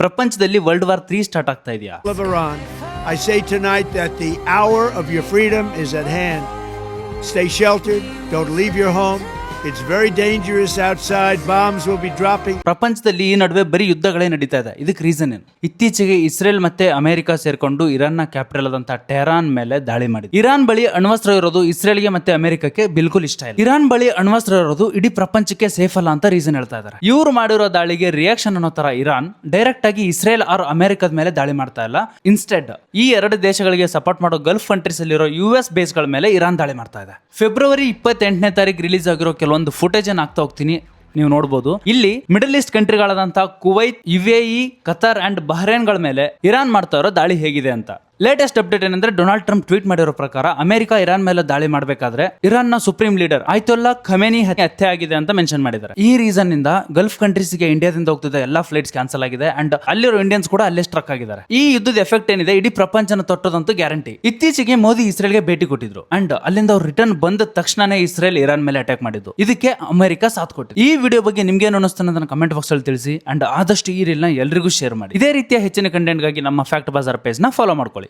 ಪ್ರಪಂಚದಲ್ಲಿ world war 3 start ಆಗ್ತಾ ಇದೆಯಾ? of Iran, I say tonight that the hour of your freedom is at hand. Stay sheltered. Don't leave your home. It's very dangerous outside. Bombs will be dropping. ಪ್ರಪಂಚದಲ್ಲಿ ಈ ನಡುವೆ ಬರೀ ಯುದ್ಧಗಳೇ ನಡೀತಾ ಇದೆ. ಇದಕ್ಕೆ reason ಏನು? ಇತ್ತೀಚೆಗೆ ಇಸ್ರೇಲ್ ಮತ್ತೆ ಅಮೆರಿಕ ಸೇರ್ಕೊಂಡು ಇರಾನ್ನ ಕ್ಯಾಪಿಟಲ್ ಆದಂತಹ ಟೆಹರಾನ್ ಮೇಲೆ ದಾಳಿ ಮಾಡಿದೆ. ಇರಾನ್ ಬಳಿ ಅಣ್ವಸ್ತ್ರ ಇರೋದು ಇಸ್ರೇಲ್ಗೆ ಮತ್ತೆ ಅಮೆರಿಕಕ್ಕೆ ಬಿಲ್ಕುಲ್ ಇಷ್ಟ ಇಲ್ಲ. ಇರಾನ್ ಬಳಿ ಅಣ್ವಸ್ತ್ರ ಇರೋದು ಇಡೀ ಪ್ರಪಂಚಕ್ಕೆ ಸೇಫ್ ಅಲ್ಲ ಅಂತ ರೀಸನ್ ಹೇಳ್ತಾ ಇದ್ದಾರೆ. ಇವರು ಮಾಡಿರೋ ದಾಳಿಗೆ ರಿಯಾಕ್ಷನ್ ಅನ್ನೋ ತರ ಇರಾನ್ ಡೈರೆಕ್ಟ್ ಆಗಿ ಇಸ್ರೇಲ್ ಆರ್ ಅಮೆರಿಕದ ಮೇಲೆ ದಾಳಿ ಮಾಡ್ತಾ ಇಲ್ಲ. ಇನ್ಸ್ಟೆಡ್ ಈ ಎರಡು ದೇಶಗಳಿಗೆ ಸಪೋರ್ಟ್ ಮಾಡೋ ಗಲ್ಫ್ ಕಂಟ್ರೀಸ್ ಅಲ್ಲಿರೋ US ಬೇಸ್ ಗಳ ಮೇಲೆ ಇರಾನ್ ದಾಳಿ ಮಾಡ್ತಾ ಇದೆ. ಫೆಬ್ರವರಿ 28ನೇ ತಾರೀಕು ರಿಲೀಸ್ ಆಗಿರೋ ಕೆಲವೊಂದು ಫುಟೇಜ್ ಅನ್ನು ಹಾಕ್ತಾ ಹೋಗ್ತೀನಿ, ನೀವು ನೋಡಬಹುದು. ಇಲ್ಲಿ ಮಿಡಲ್ ಈಸ್ಟ್ ಕಂಟ್ರಿಗಳಾದಂತಹ Kuwait, UAE, Qatar and Bahrain ಗಳ ಮೇಲೆ ಇರಾನ್ ಮಾಡ್ತಾ ಇರೋ ದಾಳಿ ಹೇಗಿದೆ ಅಂತ. ಲೇಟೆಸ್ಟ್ ಅಪ್ಡೇಟ್ ಏನಂದ್ರೆ ಡೊನಾಲ್ಡ್ ಟ್ರಂಪ್ ಟ್ವೀಟ್ ಮಾಡಿರೋ ಪ್ರಕಾರ ಅಮೆರಿಕ ಇರಾನ್ ಮೇಲೆ ದಾಳಿ ಮಾಡಬೇಕಾದ್ರೆ ಇರಾನ್ ನ ಸುಪ್ರೀಂ ಲೀಡರ್ ಆಯ್ತುಲ್ಲಾ ಖಮೇನಿ ಹತ್ಯೆ ಆಗಿದೆ ಅಂತ ಮೆನ್ಷನ್ ಮಾಡಿದ್ದಾರೆ. ಈ ರೀಸನ್ ಇಂದ ಗಲ್ಫ್ ಕಂಟ್ರೀಸ್ ಗೆ ಇಂಡಿಯಾದಿಂದ ಹೋಗ್ತಿದ್ದ ಎಲ್ಲಾ ಫ್ಲೈಟ್ಸ್ ಕ್ಯಾನ್ಸಲ್ ಆಗಿದೆ ಅಂಡ್ ಅಲ್ಲಿರೋ ಇಂಡಿಯನ್ಸ್ ಕೂಡ ಅಲ್ಲೇ ಸ್ಟ್ರಕ್ ಆಗಿದ್ದಾರೆ. ಈ ಯುದ್ಧದ ಎಫೆಕ್ಟ್ ಏನಿದೆ ಇಡೀ ಪ್ರಪಂಚನ ತೊಟ್ಟದಂತೂ ಗ್ಯಾರಂಟಿ. ಇತ್ತೀಚೆಗೆ ಮೋದಿ ಇಸ್ರೇಲ್ಗೆ ಭೇಟಿ ಕೊಟ್ಟಿದ್ರು ಅಂಡ್ ಅಲ್ಲಿಂದ ಅವ್ರು ರಿಟರ್ನ್ ಬಂದ ತಕ್ಷಣನೇ ಇಸ್ರೇಲ್ ಇರಾನ್ ಮೇಲೆ ಅಟ್ಯಾಕ್ ಮಾಡಿದ್ದು. ಇದಕ್ಕೆ ಅಮೆರಿಕ ಸಾಥ್ ಕೊಟ್ಟಿದೆ. ಈ ವಿಡಿಯೋ ಬಗ್ಗೆ ನಿಮ್ಗೆ ಏನು ಅನಿಸ್ತಾನೆ ಅಂತ ಕಮೆಂಟ್ ಬಾಕ್ಸ್ ಅಲ್ಲಿ ತಿಳಿಸಿ ಅಂಡ್ ಆದಷ್ಟು ಈ ರೀಲ್ ನ ಎಲ್ರಿಗೂ ಶೇರ್ ಮಾಡಿ. ಇದೇ ರೀತಿಯ ಹೆಚ್ಚಿನ ಕಂಟೆಂಟ್ ಗಾಗಿ ನಮ್ಮ ಫ್ಯಾಕ್ಟ್ ಬಜಾರ್ ಪೇಜ್ ನ ಫಾಲೋ ಮಾಡ್ಕೊಳ್ಳಿ.